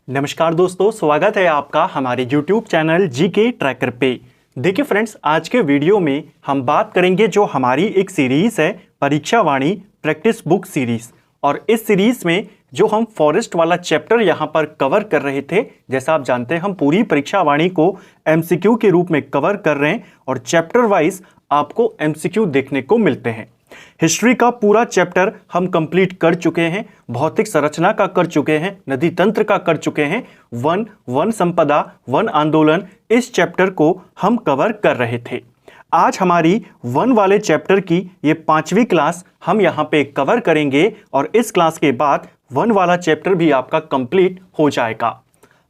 नमस्कार दोस्तों, स्वागत है आपका हमारे YouTube चैनल जीके ट्रैकर पे। देखिए फ्रेंड्स, आज के वीडियो में हम बात करेंगे जो हमारी एक सीरीज़ है परीक्षा वाणी प्रैक्टिस बुक सीरीज़। और इस सीरीज़ में जो हम फॉरेस्ट वाला चैप्टर यहाँ पर कवर कर रहे थे, जैसा आप जानते हैं हम पूरी परीक्षा वाणी को MCQ के रूप में कवर कर रहे हैं और चैप्टर वाइज आपको MCQ देखने को मिलते हैं। हिस्ट्री का पूरा चैप्टर हम कंप्लीट कर चुके हैं, भौतिक संरचना का कर चुके हैं, नदी तंत्र का कर चुके हैं, वन संपदा, वन आंदोलन, इस चैप्टर को हम कवर कर रहे थे। आज हमारी वन वाले चैप्टर की ये 5वीं क्लास हम यहाँ पे कवर करेंगे और इस क्लास के बाद वन वाला चैप्टर भी आपका कंप्लीट हो जाएगा।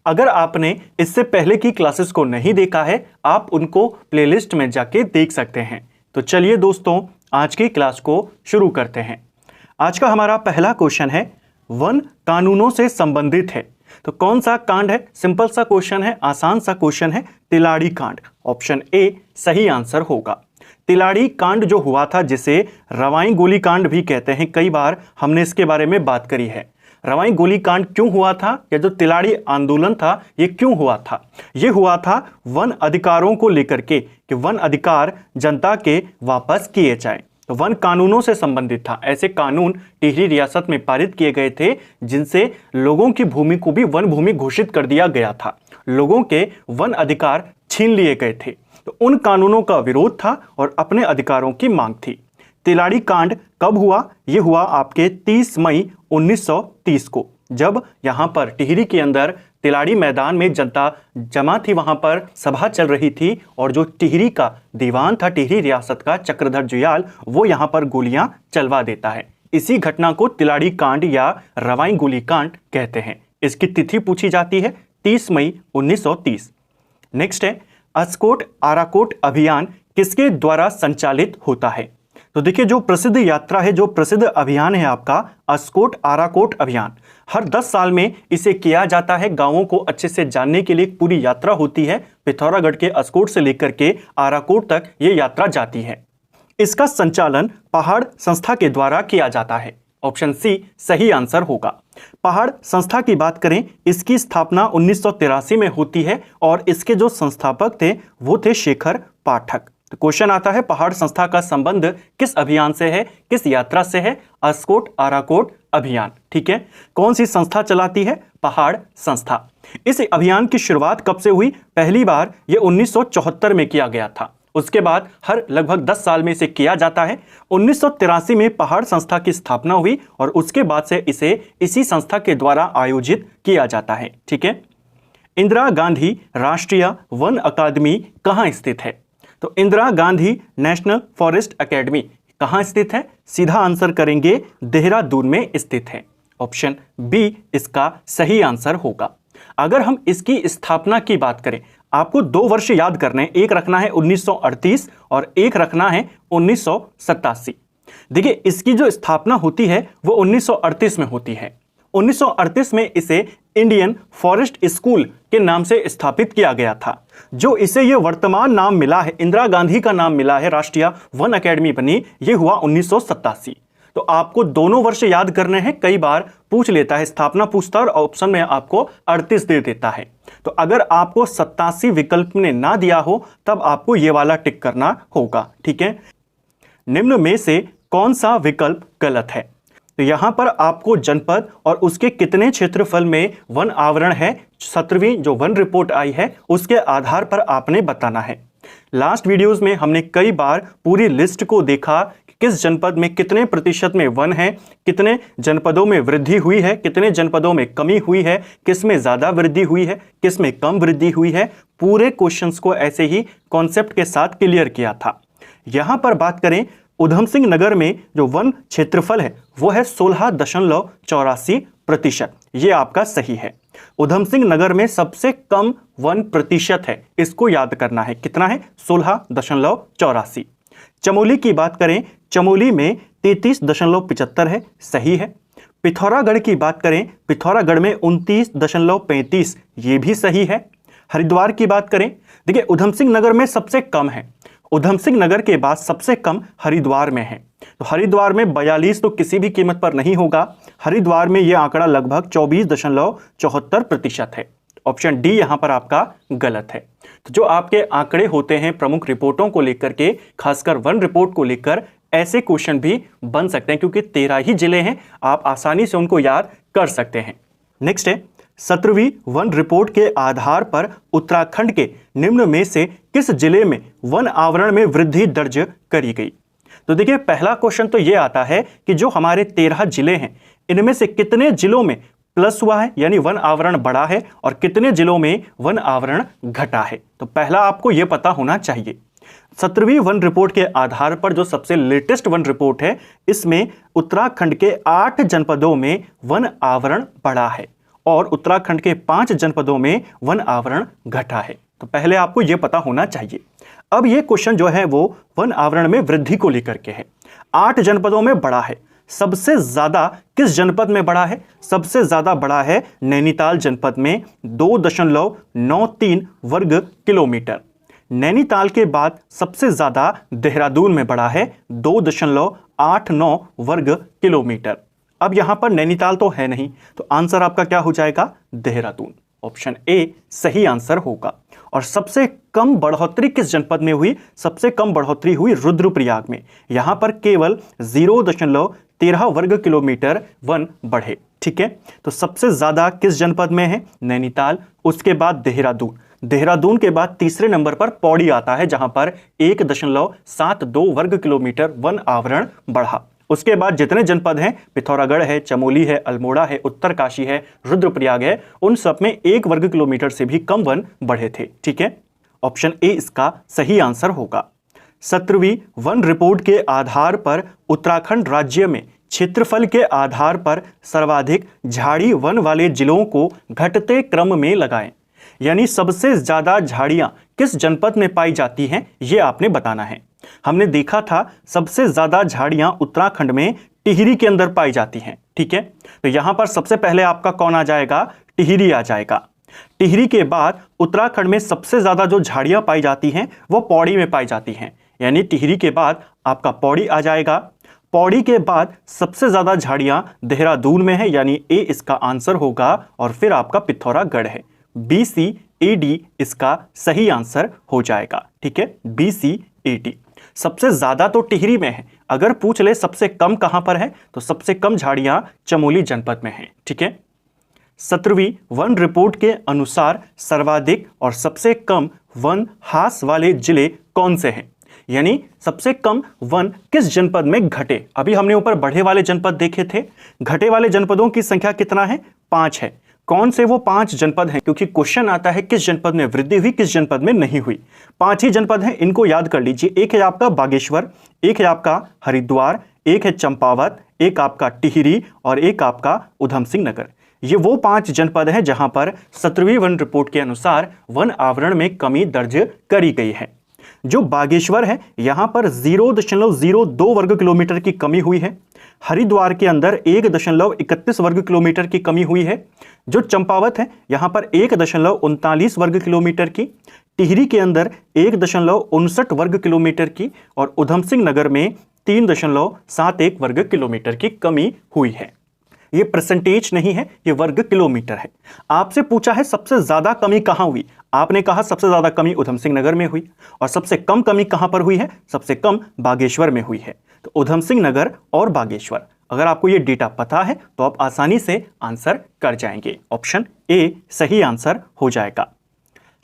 अगर आपने इससे पहले की क्लासेस को नहीं देखा है, आप उनको प्लेलिस्ट में जाके देख सकते हैं। तो चलिए दोस्तों, आज की क्लास को शुरू करते हैं। आज का हमारा पहला क्वेश्चन है, वन कानूनों से संबंधित है। तो कौन सा कांड है? सिंपल सा क्वेश्चन है, आसान सा क्वेश्चन है, तिलाड़ी कांड। ऑप्शन ए सही आंसर होगा। तिलाड़ी कांड जो हुआ था, जिसे रवाई गोली कांड भी कहते हैं, कई बार हमने इसके बारे में बात करी है। रवाई गोली कांड क्यों हुआ था, या जो तिलाड़ी आंदोलन था ये क्यों हुआ था? ये हुआ था वन अधिकारों को लेकर के कि वन अधिकार जनता के वापस किए जाए। तो वन कानूनों से संबंधित था। ऐसे कानून टिहरी रियासत में पारित किए गए थे जिनसे लोगों की भूमि को भी वन भूमि घोषित कर दिया गया था, लोगों के वन अधिकार छीन लिए गए थे। तो उन कानूनों का विरोध था और अपने अधिकारों की मांग थी। तिलाड़ी कांड कब हुआ? ये हुआ आपके 30 मई 1930 को, जब यहाँ पर टिहरी के अंदर तिलाड़ी मैदान में जनता जमा थी, वहाँ पर सभा चल रही थी और जो टिहरी का दीवान था, टिहरी रियासत का चक्रधर जुयाल, वो यहाँ पर गोलियां चलवा देता है। इसी घटना को तिलाड़ी कांड या रवाई गोली कांड कहते हैं। इसकी तिथि पूछी जाती है 30 मई 1930। नेक्स्ट है, अस्कोट आराकोट अभियान किसके द्वारा संचालित होता है? तो देखिए, जो प्रसिद्ध यात्रा है, जो प्रसिद्ध अभियान है आपका अस्कोट आराकोट अभियान, हर 10 साल में इसे किया जाता है। गांवों को अच्छे से जानने के लिए एक पूरी यात्रा होती है। पिथौरागढ़ के अस्कोट से लेकर के आराकोट तक ये यात्रा जाती है। इसका संचालन पहाड़ संस्था के द्वारा किया जाता है। ऑप्शन सी सही आंसर होगा। पहाड़ संस्था की बात करें, इसकी स्थापना 1983 में होती है और इसके जो संस्थापक थे वो थे शेखर पाठक। तो क्वेश्चन आता है, पहाड़ संस्था का संबंध किस अभियान से है, किस यात्रा से है? अस्कोट आराकोट अभियान। ठीक है, कौन सी संस्था चलाती है? पहाड़ संस्था। इस अभियान की शुरुआत कब से हुई? पहली बार ये 1974 में किया गया था। उसके बाद हर लगभग 10 साल में इसे किया जाता है। 1983 में पहाड़ संस्था की स्थापना हुई और उसके बाद से इसे इसी संस्था के द्वारा आयोजित किया जाता है। ठीक है, इंदिरा गांधी राष्ट्रीय वन अकादमी कहाँ स्थित है? तो Indira Gandhi national forest academy कहाँ स्थित है? सीधा आंसर करेंगे, देहरादून में स्थित है। ऑप्शन बी इसका सही आंसर होगा। अगर हम इसकी स्थापना की बात करें, आपको 2 वर्ष याद करने हैं, एक रखना है 1938 और एक रखना है 1987। देखिए, इसकी जो स्थापना होती है वो 1938 में होती है। 1938 में इसे इंडियन फॉरेस्ट स्कूल के नाम से स्थापित किया गया था। जो इसे ये वर्तमान नाम मिला है, इंदिरा गांधी का नाम मिला है, राष्ट्रीय वन अकेडमी बनी, ये हुआ 1987। तो आपको दोनों वर्ष याद करने हैं। कई बार पूछ लेता है, स्थापना पूछता है और ऑप्शन में आपको 38 दे देता है। तो अगर आपको 87 विकल्प ने ना दिया हो तब आपको ये वाला टिक करना होगा। ठीक है, निम्न में से कौन सा विकल्प गलत है? तो यहां पर आपको जनपद और उसके कितने क्षेत्रफल में वन आवरण है, 17वीं जो वन रिपोर्ट आई है उसके आधार पर आपने बताना है। लास्ट वीडियोस में हमने कई बार पूरी लिस्ट को देखा कि किस जनपद में कितने प्रतिशत में वन है, कितने जनपदों में वृद्धि हुई है, कितने जनपदों में कमी हुई है, किस में ज्यादा वृद्धि हुई है, किस में कम वृद्धि हुई है। पूरे क्वेश्चंस को ऐसे ही कॉन्सेप्ट के साथ क्लियर किया था। यहां पर बात करें, उधम सिंह नगर में जो वन क्षेत्रफल है वो है 16.84%। ये आपका सही है। उधम सिंह नगर में सबसे कम वन प्रतिशत है, इसको याद करना है। कितना है? 16.84। चमोली की बात करें, चमोली में 33.75 है, सही है। पिथौरागढ़ की बात करें, पिथौरागढ़ में 29.35, ये भी सही है। हरिद्वार की बात करें, देखिए उधम सिंह नगर में सबसे कम है, उधम सिंह नगर के बाद सबसे कम हरिद्वार में है। तो हरिद्वार में 42 तो किसी भी कीमत पर नहीं होगा। हरिद्वार में यह आंकड़ा लगभग 24.74% है। ऑप्शन डी यहां पर आपका गलत है। तो जो आपके आंकड़े होते हैं प्रमुख रिपोर्टों को लेकर के, खासकर वन रिपोर्ट को लेकर, ऐसे क्वेश्चन भी बन सकते हैं क्योंकि 13 ही जिले हैं, आप आसानी से उनको याद कर सकते हैं। नेक्स्ट है 17वीं वन रिपोर्ट के आधार पर उत्तराखंड के निम्न में से किस जिले में वन आवरण में वृद्धि दर्ज करी गई। तो देखिए पहला क्वेश्चन तो यह आता है कि जो हमारे 13 जिले हैं इनमें से कितने जिलों में प्लस हुआ है यानी वन आवरण बढ़ा है और कितने जिलों में वन आवरण घटा है। तो पहला आपको यह पता होना चाहिए। 17वीं वन रिपोर्ट के आधार पर जो सबसे लेटेस्ट वन रिपोर्ट है, इसमें उत्तराखंड के 8 जनपदों में वन आवरण बढ़ा है और उत्तराखंड के 5 जनपदों में वन आवरण घटा है। तो पहले आपको यह पता होना चाहिए। अब यह क्वेश्चन जो है वो वन आवरण में वृद्धि को लेकर के है। 8 जनपदों में बढ़ा है। सबसे ज्यादा किस जनपद में बढ़ा है? सबसे ज्यादा बढ़ा है नैनीताल जनपद में 2.93 वर्ग किलोमीटर। नैनीताल के बाद सबसे ज्यादा देहरादून में बढ़ा है 2.89 वर्ग किलोमीटर। अब यहां पर नैनीताल तो है नहीं, तो आंसर आपका क्या हो जाएगा? देहरादून। ऑप्शन ए सही आंसर होगा। और सबसे कम बढ़ोतरी किस जनपद में हुई? सबसे कम बढ़ोतरी हुई रुद्रप्रयाग में। यहां पर केवल 0.13 वर्ग किलोमीटर वन बढ़े। ठीक है, तो सबसे ज्यादा किस जनपद में है? नैनीताल। उसके बाद देहरादून। देहरादून के बाद तीसरे नंबर पर पौड़ी आता है जहां पर 1.72 वर्ग किलोमीटर वन आवरण बढ़ा। उसके बाद जितने जनपद हैं, पिथौरागढ़ है, चमोली है, अल्मोड़ा है, उत्तरकाशी है, रुद्रप्रयाग है, उन सब में 1 वर्ग किलोमीटर से भी कम वन बढ़े थे। ठीक है, ऑप्शन ए इसका सही आंसर होगा। 17वीं वन रिपोर्ट के आधार पर उत्तराखंड राज्य में क्षेत्रफल के आधार पर सर्वाधिक झाड़ी वन वाले जिलों को घटते क्रम में लगाएं। यानी सबसे ज्यादा झाड़ियां किस जनपद में पाई जाती हैं, यह आपने बताना है। हमने देखा था सबसे ज्यादा झाड़ियां उत्तराखंड में टिहरी के अंदर पाई जाती हैं। ठीक है, तो यहां पर सबसे पहले आपका कौन आ जाएगा? टिहरी आ जाएगा। टिहरी के बाद उत्तराखंड में सबसे ज्यादा जो झाड़ियां पाई जाती हैं वो पौड़ी में पाई जाती हैं, यानी टिहरी के बाद आपका पौड़ी आ जाएगा। पौड़ी के बाद सबसे ज्यादा झाड़ियां देहरादून में है, यानी ए इसका आंसर होगा। और फिर आपका पिथौरागढ़ है। BCAD इसका सही आंसर हो जाएगा। ठीक है, BCAD। सबसे ज्यादा तो टिहरी में है। अगर पूछ ले सबसे कम कहां पर है, तो सबसे कम झाड़ियां चमोली जनपद में हैं। ठीक है, 17वीं वन रिपोर्ट के अनुसार सर्वाधिक और सबसे कम वन हास वाले जिले कौन से हैं? यानी सबसे कम वन किस जनपद में घटे। अभी हमने ऊपर बढ़े वाले जनपद देखे थे, घटे वाले जनपदों की संख्या कितना है? 5 है। कौन से वो 5 जनपद हैं? क्योंकि क्वेश्चन आता है किस जनपद में वृद्धि हुई, किस जनपद में नहीं हुई। 5 ही जनपद हैं, इनको याद कर लीजिए। एक है आपका बागेश्वर, एक है आपका हरिद्वार, एक है चंपावत, एक आपका टिहरी और एक आपका उधम सिंह नगर। ये वो 5 जनपद हैं जहां पर 17वीं वन रिपोर्ट के अनुसार वन आवरण में कमी दर्ज करी गई है। जो बागेश्वर है यहां पर 0.02 वर्ग किलोमीटर की कमी हुई है। हरिद्वार के अंदर 1.31 वर्ग किलोमीटर की कमी हुई है। जो चंपावत है यहां पर 1.39 वर्ग किलोमीटर की, टिहरी के अंदर 1.59 वर्ग किलोमीटर की और उधम सिंह नगर में 3.71 वर्ग किलोमीटर की कमी हुई है। ये परसेंटेज नहीं है, ये वर्ग किलोमीटर है। आपसे पूछा है सबसे ज्यादा कमी कहां हुई, आपने कहा सबसे ज्यादा कमी उधम सिंह नगर में हुई। और सबसे कम कमी कहां पर हुई है? सबसे कम बागेश्वर में हुई है। तो उधम सिंह नगर और बागेश्वर, अगर आपको ये डेटा पता है तो आप आसानी से आंसर कर जाएंगे। ऑप्शन ए सही आंसर हो जाएगा।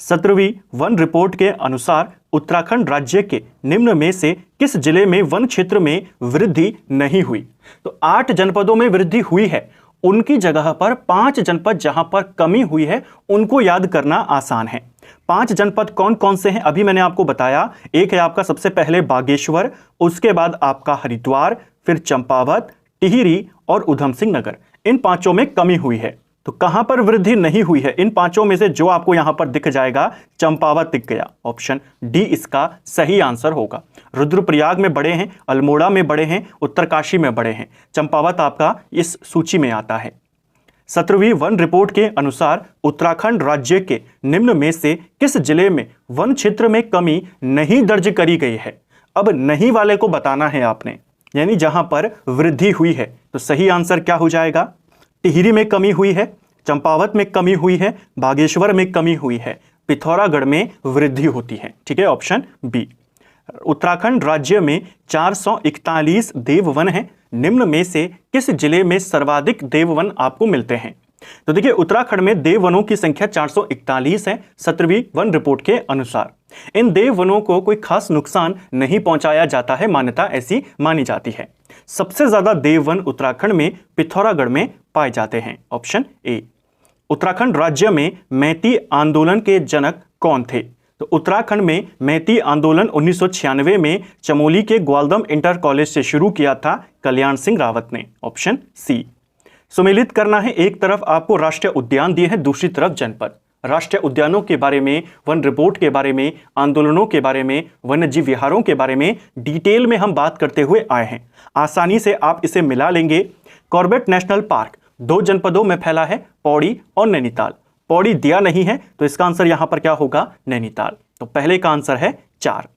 17वीं वन रिपोर्ट के अनुसार उत्तराखंड राज्य के निम्न में से किस जिले में वन क्षेत्र में वृद्धि नहीं हुई? तो 8 जनपदों में वृद्धि हुई है, उनकी जगह पर 5 जनपद जहां पर कमी हुई है उनको याद करना आसान है। 5 जनपद कौन कौन से हैं अभी मैंने आपको बताया। एक है आपका सबसे पहले बागेश्वर, उसके बाद आपका हरिद्वार, फिर चंपावत, टिहरी और उधम सिंह नगर। इन 5 में कमी हुई है। तो कहां पर वृद्धि नहीं हुई है? इन 5 में से जो आपको यहां पर दिख जाएगा, चंपावत दिख गया। ऑप्शन डी इसका सही आंसर होगा। रुद्रप्रयाग में बड़े हैं, अल्मोड़ा में बड़े हैं, उत्तरकाशी में बड़े हैं, चंपावत आपका इस सूची में आता है। 17वीं वन रिपोर्ट के अनुसार उत्तराखंड राज्य के निम्न में से किस जिले में वन क्षेत्र में कमी नहीं दर्ज करी गई है? अब नहीं वाले को बताना है आपने, यानी जहां पर वृद्धि हुई है। तो सही आंसर क्या हो जाएगा? टिहरी में कमी हुई है, चंपावत में कमी हुई है, बागेश्वर में कमी हुई है, पिथौरागढ़ में वृद्धि होती है। ठीक है, ऑप्शन बी। उत्तराखंड राज्य में 441 देववन हैं। निम्न में से किस जिले में सर्वाधिक देववन आपको मिलते हैं? तो देखिए, उत्तराखंड में देववनों की संख्या 441 है 17वीं वन रिपोर्ट के अनुसार। इन देववनों को कोई खास नुकसान नहीं पहुंचाया जाता है, मान्यता ऐसी मानी जाती है। सबसे ज्यादा देववन उत्तराखंड में पिथौरागढ़ में पाए जाते हैं। Option A. उत्तराखंड राज्य में मैती आंदोलन के जनक कौन थे? तो उत्तराखंड में मैती आंदोलन 1996 में चमोली के ग्वालदम इंटर कॉलेज से शुरू किया था कल्याण सिंह रावत ने। Option C. सुमेलित करना है, एक तरफ आपको राष्ट्रीय उद्यान दिए हैं, दूसरी तरफ जनपद। राष्ट्रीय उद्यानों के बारे में, वन रिपोर्ट के बारे में, आंदोलनों के बारे में, वन्यजीव विहारों के बारे में डिटेल में हम बात करते हुए आए हैं। आसानी से आप इसे मिला लेंगे। कॉर्बेट नेशनल पार्क 2 जनपदों में फैला है, पौड़ी और नैनीताल। पौड़ी दिया नहीं है तो इसका आंसर यहां पर क्या होगा? नैनीताल। तो पहले का आंसर है 4।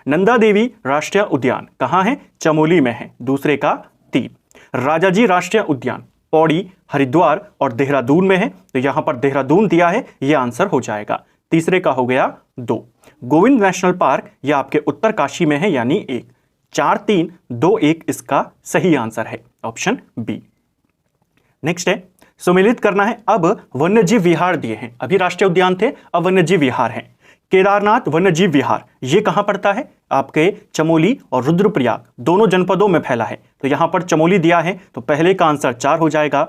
नंदा देवी राष्ट्रीय उद्यान कहां है? चमोली में है। दूसरे का 3। राजाजी राष्ट्रीय उद्यान पौड़ी, हरिद्वार और देहरादून में है, तो यहां पर देहरादून दिया है, यह आंसर हो जाएगा। तीसरे का हो गया 2। गोविंद नेशनल पार्क यह आपके उत्तरकाशी में है, यानी 1। 4, 3, 2, 1 इसका सही आंसर है। Option B. नेक्स्ट है, सुमेलित करना है। अब वन्यजीव विहार दिए हैं, अभी राष्ट्रीय उद्यान थे, अब वन्यजीव विहार हैं। केदारनाथ वन्यजीव विहार ये कहां पड़ता है? आपके चमोली और रुद्रप्रयाग दोनों जनपदों में फैला है, तो यहां पर चमोली दिया है, तो पहले का आंसर 4 हो जाएगा।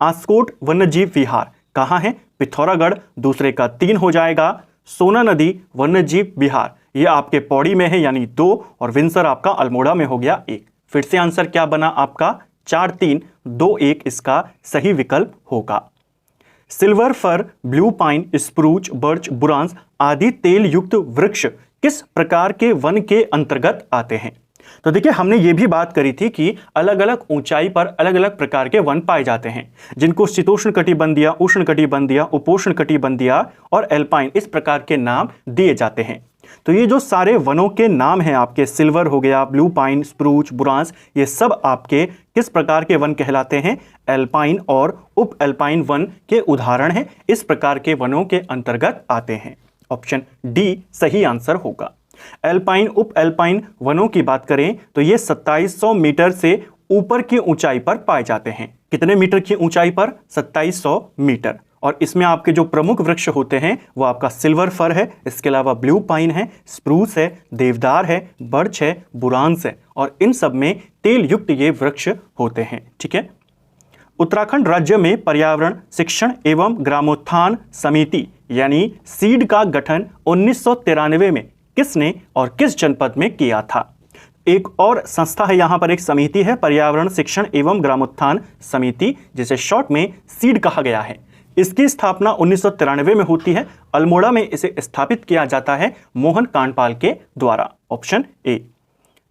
आस्कोट वन्यजीव विहार कहां है? पिथौरागढ़। दूसरे का 3 हो जाएगा। सोना नदी वन्यजीव विहार ये आपके पौड़ी में है, यानी 2, और विंसर आपका अल्मोड़ा में हो गया 1। फिर से आंसर क्या बना आपका? 4, 3, 2, 1 इसका सही विकल्प होगा। Silver fir, blue pine, spruce, birch, बुरांस आदि तेल युक्त वृक्ष किस प्रकार के वन के अंतर्गत आते हैं? तो देखिए, हमने ये भी बात करी थी कि अलग अलग ऊंचाई पर अलग अलग प्रकार के वन पाए जाते हैं, जिनको शीतोष्ण कटिबंधीय, उष्ण कटिबंधीय, उपोष्ण कटिबंधीय और एल्पाइन इस प्रकार के नाम दिए जाते हैं। तो ये जो सारे वनों के नाम हैं आपके, सिल्वर हो गया, ब्लू पाइन, स्प्रूच, बुरांस, ये सब आपके किस प्रकार के वन कहलाते हैं? एल्पाइन और उप एल्पाइन वन के उदाहरण हैं, इस प्रकार के वनों के अंतर्गत आते हैं। ऑप्शन डी सही आंसर होगा। एल्पाइन, उप एल्पाइन वनों की बात करें तो ये 2700 मीटर से ऊपर की ऊंचाई पर पाए जाते हैं। कितने मीटर की ऊंचाई पर? 2700 मीटर। और इसमें आपके जो प्रमुख वृक्ष होते हैं वो आपका सिल्वर फर है, इसके अलावा ब्लू पाइन है, स्प्रूस है, देवदार है, बर्च है, बुरांस है, और इन सब में तेल युक्त ये वृक्ष होते हैं। ठीक है। उत्तराखंड राज्य में पर्यावरण शिक्षण एवं ग्रामोत्थान समिति यानी सीड का गठन 1993 में किसने और किस जनपद में किया था? एक और संस्था है, यहां पर एक समिति है, पर्यावरण शिक्षण एवं ग्रामोत्थान समिति, जिसे शॉर्ट में सीड कहा गया है। इसकी स्थापना 1993 में होती है। अल्मोड़ा में इसे स्थापित किया जाता है मोहन कांडपाल के द्वारा। Option A.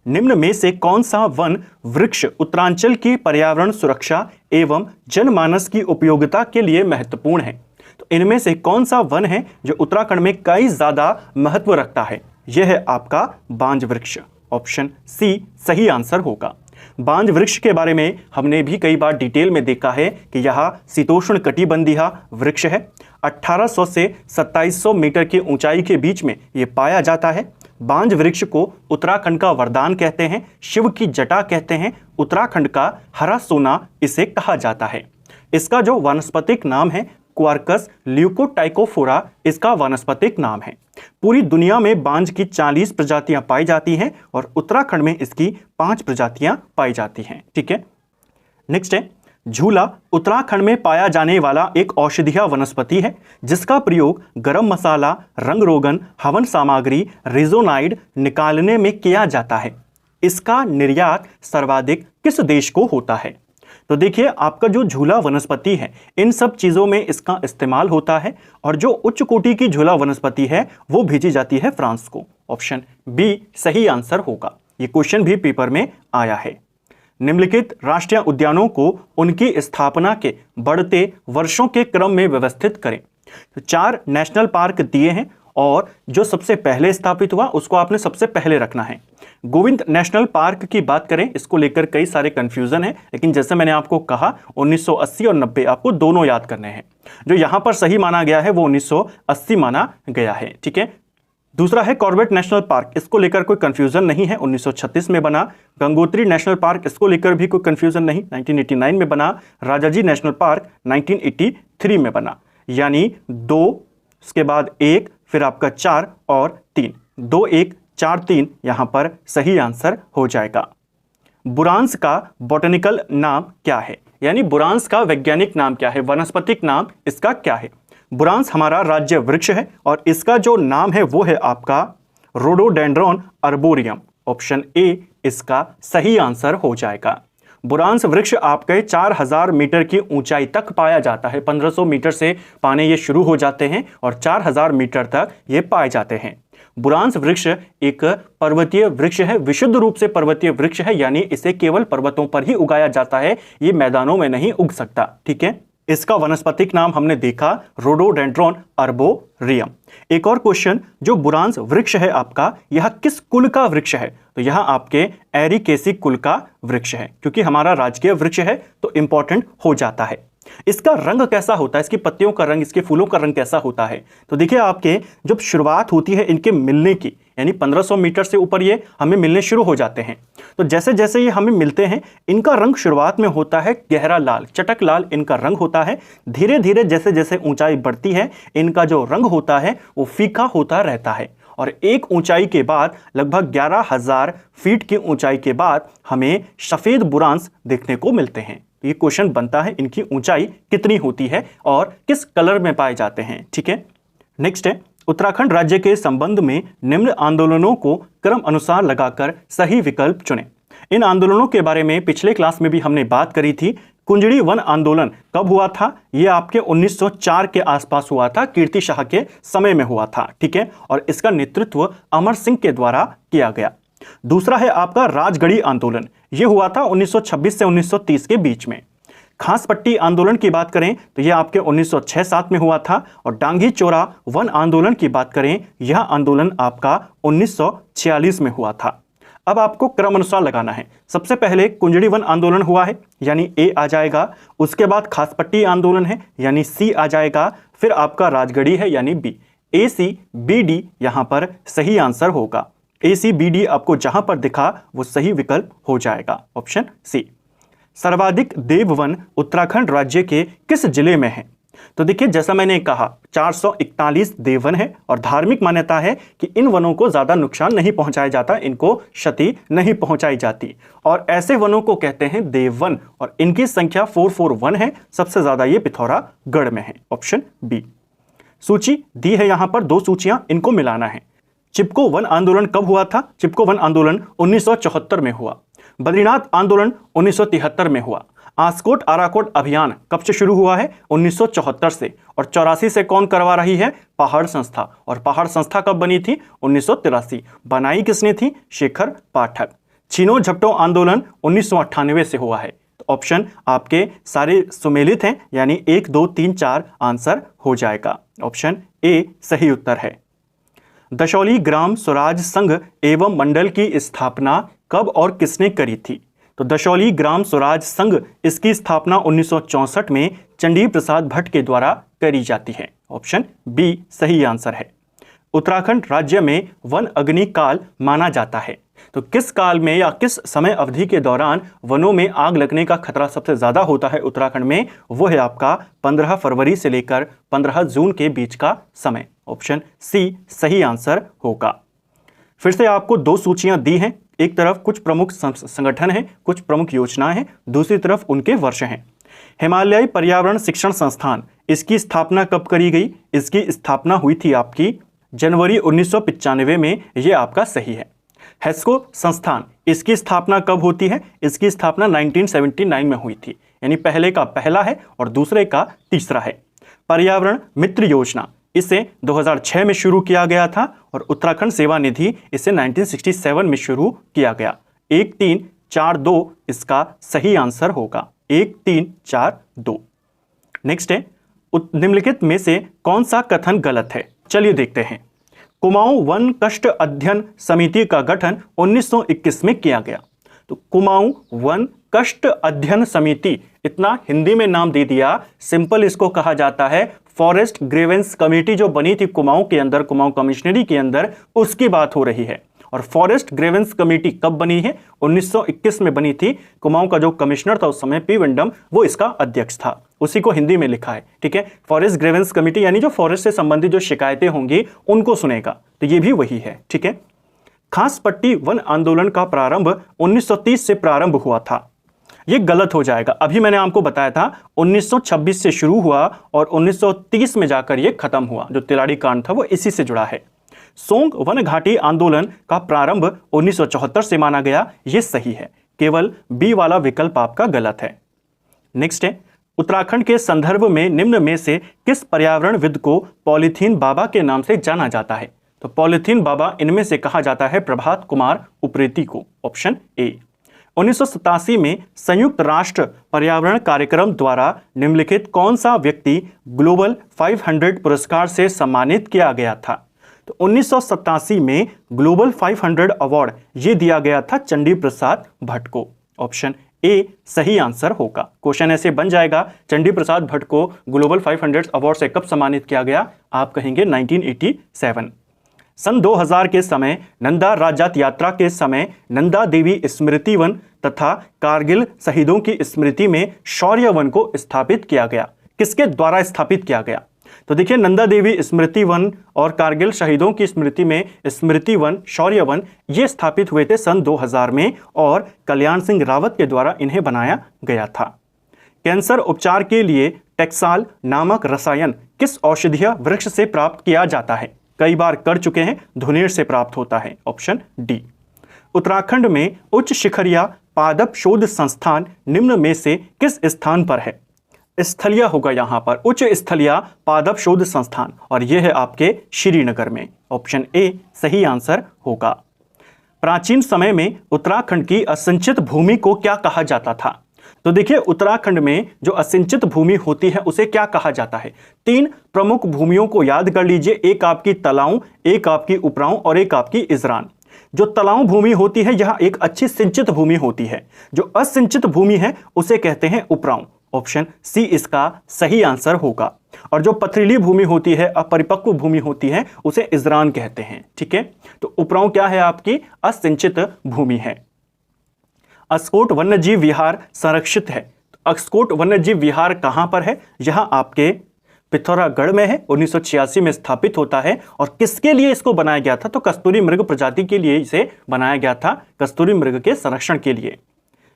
निम्न में से कौन सा वन वृक्ष उत्तरांचल की पर्यावरण सुरक्षा एवं जनमानस की उपयोगिता के लिए महत्वपूर्ण है? तो इनमें से कौन सा वन है जो उत्तराखंड में कई ज्यादा महत्व रखता है? यह है आपका बांज वृक्ष। ऑप्शन सी सही आंसर होगा। बांज वृक्ष के बारे में हमने भी कई बार डिटेल में देखा है कि यह शीतोष्ण कटिबंधीय वृक्ष है। 1800 से 2700 मीटर की ऊंचाई के बीच में यह पाया जाता है। बांज वृक्ष को उत्तराखंड का वरदान कहते हैं, शिव की जटा कहते हैं, उत्तराखंड का हरा सोना इसे कहा जाता है। इसका जो वानस्पतिक नाम है क्वार्कस ल्यूकोटाइकोफोरा इसका वानस्पतिक नाम है। पूरी दुनिया में बांज की 40 प्रजातियां पाई जाती हैं और उत्तराखंड में इसकी 5 प्रजातियां पाई जाती हैं। ठीक है। नेक्स्ट है झूला। उत्तराखंड में पाया जाने वाला एक औषधीय वनस्पति है जिसका प्रयोग गरम मसाला, रंग रोगन, हवन सामग्री, रिजोनाइड निकालने में किया जाता है। इसका निर्यात सर्वाधिक किस देश को होता है? तो देखिए, आपका जो झूला वनस्पति है इन सब चीजों में इसका इस्तेमाल होता है, और जो उच्च कोटि की झूला वनस्पति है वो भेजी जाती है फ्रांस को। ऑप्शन बी सही आंसर होगा। ये क्वेश्चन भी पेपर में आया है। निम्नलिखित राष्ट्रीय उद्यानों को उनकी स्थापना के बढ़ते वर्षों के क्रम में व्यवस्थित करें। तो 4 नेशनल पार्क दिए हैं और जो सबसे पहले स्थापित हुआ उसको आपने सबसे पहले रखना है। गोविंद नेशनल पार्क की बात करें, इसको लेकर कई सारे कंफ्यूजन है, लेकिन जैसे मैंने आपको कहा 1980 और 90 आपको दोनों याद करने हैं। जो यहां पर सही माना गया है वो 1980 माना गया है, ठीक है। दूसरा है कॉर्बेट नेशनल पार्क, इसको लेकर कोई कंफ्यूजन नहीं है, 1936 में बना। गंगोत्री नेशनल पार्क, इसको लेकर भी कोई कंफ्यूजन नहीं, 1989 में बना। राजाजी नेशनल पार्क 1983 में बना। यानी 2 उसके बाद 1 फिर आपका 4 और 3, 2 1 4 3 यहां पर सही आंसर हो जाएगा। बुरांस का बॉटनिकल नाम क्या है, यानी बुरांस का वैज्ञानिक नाम क्या है, वनस्पतिक नाम इसका क्या है। बुरांस हमारा राज्य वृक्ष है और इसका जो नाम है वो है आपका रोडोडेंड्रॉन अर्बोरियम। ऑप्शन ए इसका सही आंसर हो जाएगा। बुरांस वृक्ष आपके 4000 मीटर की ऊंचाई तक पाया जाता है। 1500 मीटर से पाने ये शुरू हो जाते हैं और 4000 मीटर तक ये पाए जाते हैं। बुरांस वृक्ष एक पर्वतीय वृक्ष है, विशुद्ध रूप से पर्वतीय वृक्ष है, यानी इसे केवल पर्वतों पर ही उगाया जाता है, ये मैदानों में नहीं उग सकता, ठीक है। इसका वनस्पतिक नाम हमने देखा रोडोडेंड्रॉन अर्बोरियम। एक और क्वेश्चन, जो बुरांस वृक्ष है आपका, यह किस कुल का वृक्ष है, तो यह आपके एरिकेसी कुल का वृक्ष है, क्योंकि हमारा राजकीय वृक्ष है तो इंपॉर्टेंट हो जाता है। इसका रंग कैसा होता है, इसकी पत्तियों का रंग, इसके फूलों का रंग कैसा होता है, तो देखिए आपके जब शुरुआत होती है इनके मिलने की, यानी 1500 मीटर से ऊपर ये हमें मिलने शुरू हो जाते हैं, तो जैसे जैसे ये हमें मिलते हैं इनका रंग शुरुआत में होता है गहरा लाल, चटक लाल इनका रंग होता है। धीरे धीरे जैसे जैसे ऊंचाई बढ़ती है इनका जो रंग होता है वो फीका होता रहता है और एक ऊंचाई के बाद लगभग 11000 फीट की ऊंचाई के बाद हमें सफेद बुरांस देखने को मिलते हैं। ये क्वेश्चन बनता है इनकी ऊंचाई कितनी होती है और किस कलर में पाए जाते हैं, ठीक है। नेक्स्ट है, उत्तराखंड राज्य के संबंध में निम्न आंदोलनों को क्रम अनुसार लगाकर सही विकल्प चुनें। इन आंदोलनों के बारे में पिछले क्लास में भी हमने बात करी थी। कुंजड़ी वन आंदोलन कब हुआ था, यह आपके 1904 के आसपास हुआ था, कीर्ति शाह के समय में हुआ था, ठीक है, और इसका नेतृत्व अमर सिंह के द्वारा किया गया। दूसरा है आपका राजगढ़ी आंदोलन, यह हुआ था 1926 से 1930 के बीच में। खास पट्टी आंदोलन की बात करें तो यह आपके 1906-07 में हुआ था और डांगी चोरा वन आंदोलन की बात करें यह आंदोलन आपका 1946 में हुआ था। अब आपको क्रम अनुसार लगाना है। सबसे पहले कुंजड़ी वन आंदोलन हुआ है यानी ए आ जाएगा, उसके बाद खास पट्टी आंदोलन है यानी सी आ जाएगा, फिर आपका राजगढ़ी है यानी बी। ए सी बी डी यहां पर सही आंसर होगा। ए सी बी डी आपको जहां पर दिखा वो सही विकल्प हो जाएगा, ऑप्शन सी। सर्वाधिक देववन उत्तराखंड राज्य के किस जिले में है, तो देखिए जैसा मैंने कहा 441 देववन है और धार्मिक मान्यता है कि इन वनों को ज्यादा नुकसान नहीं पहुंचाया जाता, इनको क्षति नहीं पहुंचाई जाती और ऐसे वनों को कहते हैं देववन और इनकी संख्या 441 है। सबसे ज्यादा ये पिथौरागढ़ में है, ऑप्शन बी। सूची दी है यहां पर 2 सूचियां, इनको मिलाना है। चिपको वन आंदोलन कब हुआ था, चिपको वन आंदोलन 1974 में हुआ। बद्रीनाथ आंदोलन 1973 में हुआ। आसकोट आराकोट अभियान कब से शुरू हुआ है, 1974 से, और 84 से कौन करवा रही है, पहाड़ संस्था, और पहाड़ संस्था कब बनी थी, 1983। बनाई किसने थी, शेखर पाठक। छीनो झपटो आंदोलन 1998 से हुआ है। तो ऑप्शन आपके सारे सुमेलित हैं यानी 1 2 3 4 आंसर हो जाएगा, ऑप्शन ए सही उत्तर है। दशौली ग्राम स्वराज संघ एवं मंडल की स्थापना कब और किसने करी थी, तो दशौली ग्राम स्वराज संघ इसकी स्थापना 1964 में चंडी प्रसाद भट्ट के द्वारा करी जाती है, ऑप्शन बी सही आंसर है। उत्तराखंड राज्य में वन अग्नि काल माना जाता है, तो किस काल में या किस समय अवधि के दौरान वनों में आग लगने का खतरा सबसे ज्यादा होता है उत्तराखंड में, वो है आपका 15 फरवरी से लेकर 15 जून के बीच का समय, ऑप्शन सी सही आंसर होगा। फिर से आपको 2 सूचियां दी हैं, एक तरफ कुछ प्रमुख संगठन हैं, कुछ प्रमुख योजनाएं हैं, दूसरी तरफ उनके वर्ष हैं। हिमालयी पर्यावरण शिक्षण संस्थान इसकी स्थापना कब करी गई, इसकी स्थापना हुई थी आपकी जनवरी 1995 में, यह आपका सही है। हेस्को संस्थान इसकी स्थापना कब होती है, इसकी स्थापना 1979 में हुई थी, यानी पहले का पहला है और दूसरे का तीसरा है। पर्यावरण मित्र योजना इसे 2006 में शुरू किया गया था और उत्तराखंड सेवा निधि इसे 1967 में शुरू किया गया। 1 3 2 इसका सही आंसर होगा। 1 3 4 2। नेक्स्ट है, निम्नलिखित में से कौन सा कथन गलत है? चलिए देखते हैं। कुमाऊं वन कष्ट अध्ययन समिति का गठन 1921 में किया गया। तो कुमाऊं वन कष्ट अध्ययन समिति, इतना हिंदी में नाम दे दिया, सिंपल इसको कहा जाता है फॉरेस्ट ग्रीवेंस कमेटी जो बनी थी कुमाऊं के अंदर, कुमाऊं कमिश्नरी के अंदर, उसकी बात हो रही है। और फॉरेस्ट ग्रीवेंस कमेटी कब बनी है? 1921 में बनी थी। कुमाऊं का जो कमिश्नर था उस समय पी विंडम, वो इसका अध्यक्ष था। उसी को हिंदी में लिखा है, ठीक है। फॉरेस्ट ग्रीवेंस कमेटी यानी जो फॉरेस्ट से संबंधित जो शिकायतें होंगी उनको सुनेगा, तो ये भी वही है, ठीक है। खास पट्टी वन आंदोलन का प्रारंभ 1930 से प्रारंभ हुआ था। ये गलत हो जाएगा। अभी मैंने आपको बताया था 1926 से शुरू हुआ और 1930 में जाकर ये खत्म हुआ। जो तिलाड़ी कांड था वो इसी से जुड़ा है। सोंग वन घाटी आंदोलन का प्रारंभ 1974 से माना गया, ये सही है। केवल बी वाला विकल्प आपका गलत है। नेक्स्ट है, उत्तराखंड के संदर्भ में निम्न में से किस पर्यावरणविद को पॉलीथीन बाबा के नाम से जाना जाता है? तो पॉलीथीन बाबा इनमें से कहा जाता है प्रभात कुमार उप्रेती को, ऑप्शन ए। 1987 में संयुक्त राष्ट्र पर्यावरण कार्यक्रम द्वारा निम्नलिखित कौन सा व्यक्ति ग्लोबल 500 पुरस्कार से सम्मानित किया गया था? तो 1987 में ग्लोबल 500 अवार्ड ये दिया गया था चंडी प्रसाद भट्ट को, ऑप्शन ए सही आंसर होगा। क्वेश्चन ऐसे बन जाएगा, चंडी प्रसाद भट्ट को ग्लोबल 500 अवार्ड से कब सम्मानित किया गया? आप कहेंगे 1987। सन 2000 के समय नंदा राज्यात यात्रा के समय नंदा देवी स्मृति वन तथा कारगिल शहीदों की स्मृति में शौर्य वन को स्थापित किया गया। किसके द्वारा स्थापित किया गया? तो देखिए, नंदा देवी स्मृति वन और कारगिल शहीदों की स्मृति में स्मृति वन, शौर्य वन, ये स्थापित हुए थे सन 2000 में और कल्याण सिंह रावत के द्वारा इन्हें बनाया गया था। कैंसर उपचार के लिए टेक्साल नामक रसायन किस औषधीय वृक्ष से प्राप्त किया जाता है? कई बार कर चुके हैं, धुनेर से प्राप्त होता है, ऑप्शन डी। उत्तराखंड में उच्च शिखरिया पादप शोध संस्थान निम्न में से किस स्थान पर है? स्थलिया होगा यहां पर, उच्च स्थलिया पादप शोध संस्थान, और यह है आपके श्रीनगर में, ऑप्शन ए सही आंसर होगा। प्राचीन समय में उत्तराखंड की असिंचित भूमि को क्या कहा जाता था? तो देखिए, उत्तराखंड में जो असिंचित भूमि होती है उसे क्या कहा जाता है? 3 प्रमुख भूमियों को याद कर लीजिए, एक आपकी तलाऊ, एक आपकी उपराऊ और एक आपकी इजरान। जो तलाऊ भूमि होती है यह एक अच्छी सिंचित भूमि होती है, जो असिंचित भूमि है उसे कहते हैं उपराऊ, ऑप्शन सी इसका सही आंसर होगा। और जो पथरीली भूमि होती है, अपरिपक्व भूमि होती है, उसे इजरान कहते हैं, ठीक है। तो उपराऊ क्या है? आपकी असिंचित भूमि है। अस्कोट वन्यजीव विहार संरक्षित है। अस्कोट वन्यजीव विहार कहां पर है? यह आपके पिथौरागढ़ में है, 1986 में स्थापित होता है। और किसके लिए इसको बनाया गया था? तो कस्तूरी मृग प्रजाति के लिए इसे बनाया गया था, कस्तूरी मृग के संरक्षण के लिए।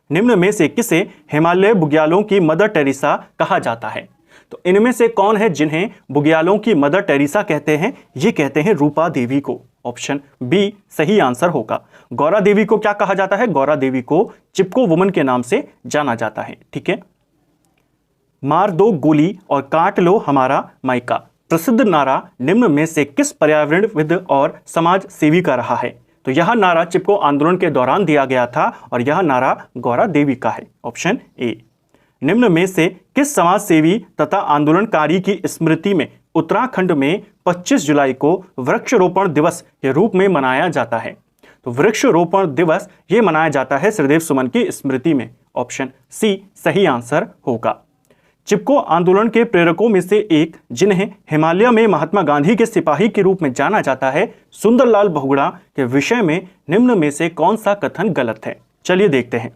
निम्न में से किसे हिमालय बुग्यालों की मदर टेरेसा कहा जाता है? तो इनमें से कौन है जिन्हें बुग्यालों की मदर टेरेसा कहते हैं? ये कहते हैं रूपा देवी को, ऑप्शन बी सही आंसर होगा। गौरा देवी को क्या कहा जाता है? गौरा देवी को चिपको वुमन के नाम से जाना जाता है, ठीक है। मार दो गोली और काट लो हमारा मायका प्रसिद्ध नारा निम्न में से किस पर्यावरणविद और समाज सेवी का रहा है? तो यह नारा चिपको आंदोलन के दौरान दिया गया था और यह नारा गौरा देवी का है, ऑप्शन ए। निम्न में से किस समाज सेवी तथा आंदोलनकारी की स्मृति में उत्तराखंड में 25 जुलाई को वृक्षारोपण दिवस के रूप में मनाया जाता है? तो वृक्षारोपण दिवस ये मनाया जाता है श्रीदेव सुमन की स्मृति में, ऑप्शन सी सही आंसर होगा। चिपको आंदोलन के प्रेरकों में से एक, जिन्हें हिमालय में महात्मा गांधी के सिपाही के रूप में जाना जाता है, सुंदरलाल बहुगुणा के विषय में निम्न में से कौन सा कथन गलत है? चलिए देखते हैं।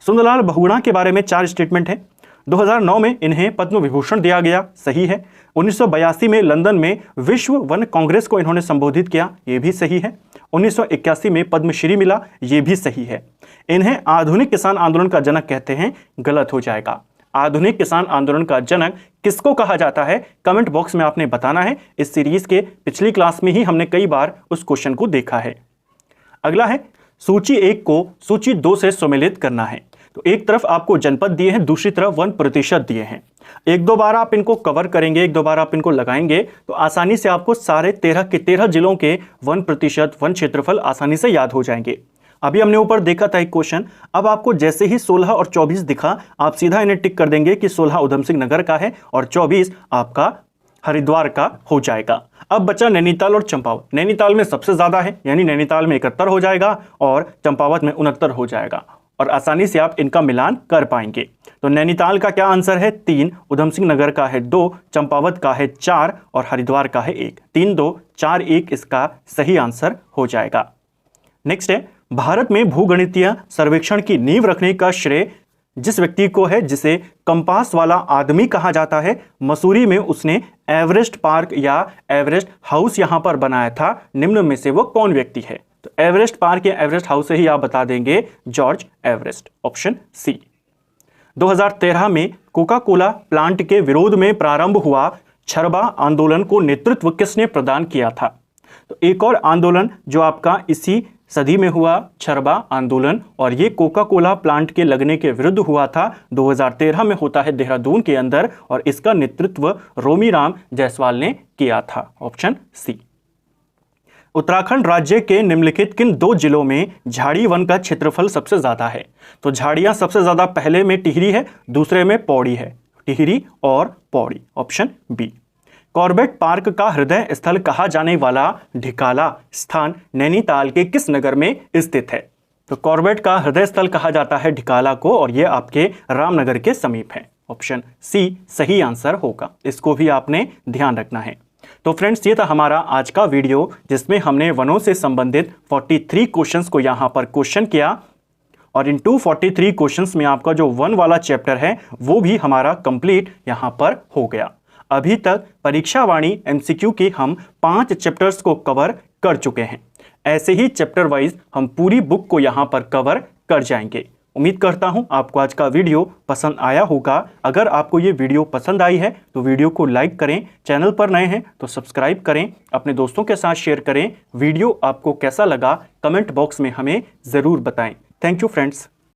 सुंदरलाल बहुगुणा के बारे में 4 स्टेटमेंट हैं। 2009 में इन्हें पद्म विभूषण दिया गया, सही है। 1982 में लंदन में विश्व वन कांग्रेस को इन्होंने संबोधित किया, ये भी सही है। 1981 में पद्मश्री मिला, ये भी सही है। इन्हें आधुनिक किसान आंदोलन का जनक कहते हैं, गलत हो जाएगा। आधुनिक किसान आंदोलन का जनक किसको कहा जाता है? कमेंट बॉक्स में आपने बताना है। इस सीरीज के पिछली क्लास में ही हमने कई बार उस क्वेश्चन को देखा है। अगला है, सूची 1 को सूची 2 से सम्मिलित करना है। तो एक तरफ आपको जनपद दिए हैं, दूसरी तरफ 1% दिए हैं। 1-2 बार आप इनको कवर करेंगे, 1-2 बार आप इनको लगाएंगे तो आसानी से आपको सारे 13 के 13 जिलों के 1% वन क्षेत्रफल आसानी से याद हो जाएंगे। अभी हमने ऊपर देखा था एक क्वेश्चन, अब आपको जैसे ही 16 और 24 दिखा आप सीधा इन्हें टिक कर देंगे कि 16 उधम सिंह नगर का है और 24 आपका हरिद्वार का हो जाएगा। अब बचा नैनीताल और चंपावत। नैनीताल में सबसे ज्यादा है यानी नैनीताल में 71 हो जाएगा और चंपावत में 69 हो जाएगा और आसानी से आप इनका मिलान कर पाएंगे। तो नैनीताल का क्या आंसर है 3, उधम सिंह नगर का है 2, चंपावत का है 4 और हरिद्वार का है 1। 3 2 4 1 इसका सही आंसर हो जाएगा। नेक्स्ट है, भारत में भूगणितीय सर्वेक्षण की नींव रखने का श्रेय जिस व्यक्ति को है जिसे कंपास वाला आदमी कहा जाता है, मसूरी में उसने एवरेस्ट पार्क या एवरेस्ट हाउस यहां पर बनाया था, निम्न में से वो कौन व्यक्ति है? तो एवरेस्ट पार्क या एवरेस्ट हाउस से ही आप बता देंगे जॉर्ज एवरेस्ट, ऑप्शन सी। 2013 में कोका कोला प्लांट के विरोध में प्रारंभ हुआ छरबा आंदोलन को नेतृत्व किसने प्रदान किया था? तो एक और आंदोलन जो आपका इसी सदी में हुआ, छरबा आंदोलन, और ये कोका कोला प्लांट के लगने के विरुद्ध हुआ था, 2013 में होता है देहरादून के अंदर और इसका नेतृत्व रोमीराम जायसवाल ने किया था, ऑप्शन सी। उत्तराखंड राज्य के निम्नलिखित किन 2 जिलों में झाड़ी वन का क्षेत्रफल सबसे ज्यादा है? तो झाड़ियां सबसे ज्यादा पहले में टिहरी है, दूसरे में पौड़ी है, टिहरी और Pauri, option B. Corbett park का हृदय स्थल कहा जाने वाला ढिकाला स्थान नैनीताल के किस नगर में स्थित है? तो कॉर्बेट का हृदय स्थल कहा जाता है ढिकाला को और यह आपके रामनगर के समीप है, ऑप्शन सी सही आंसर होगा। इसको भी आपने ध्यान रखना है। तो फ्रेंड्स, ये था हमारा आज का वीडियो जिसमें हमने वनों से संबंधित 43 क्वेश्चंस को यहाँ पर क्वेश्चन किया और इन 243 क्वेश्चंस में आपका जो 1 वाला चैप्टर है वो भी हमारा कंप्लीट यहाँ पर हो गया। अभी तक परीक्षावाणी एमसीक्यू के हम 5 चैप्टर्स को कवर कर चुके हैं। ऐसे ही चैप्टर वाइज हम पूरी बुक को यहाँ पर कवर कर जाएंगे। उम्मीद करता हूँ आपको आज का वीडियो पसंद आया होगा। अगर आपको ये वीडियो पसंद आई है तो वीडियो को लाइक करें, चैनल पर नए हैं तो सब्सक्राइब करें, अपने दोस्तों के साथ शेयर करें। वीडियो आपको कैसा लगा कमेंट बॉक्स में हमें ज़रूर बताएं। Thank you friends.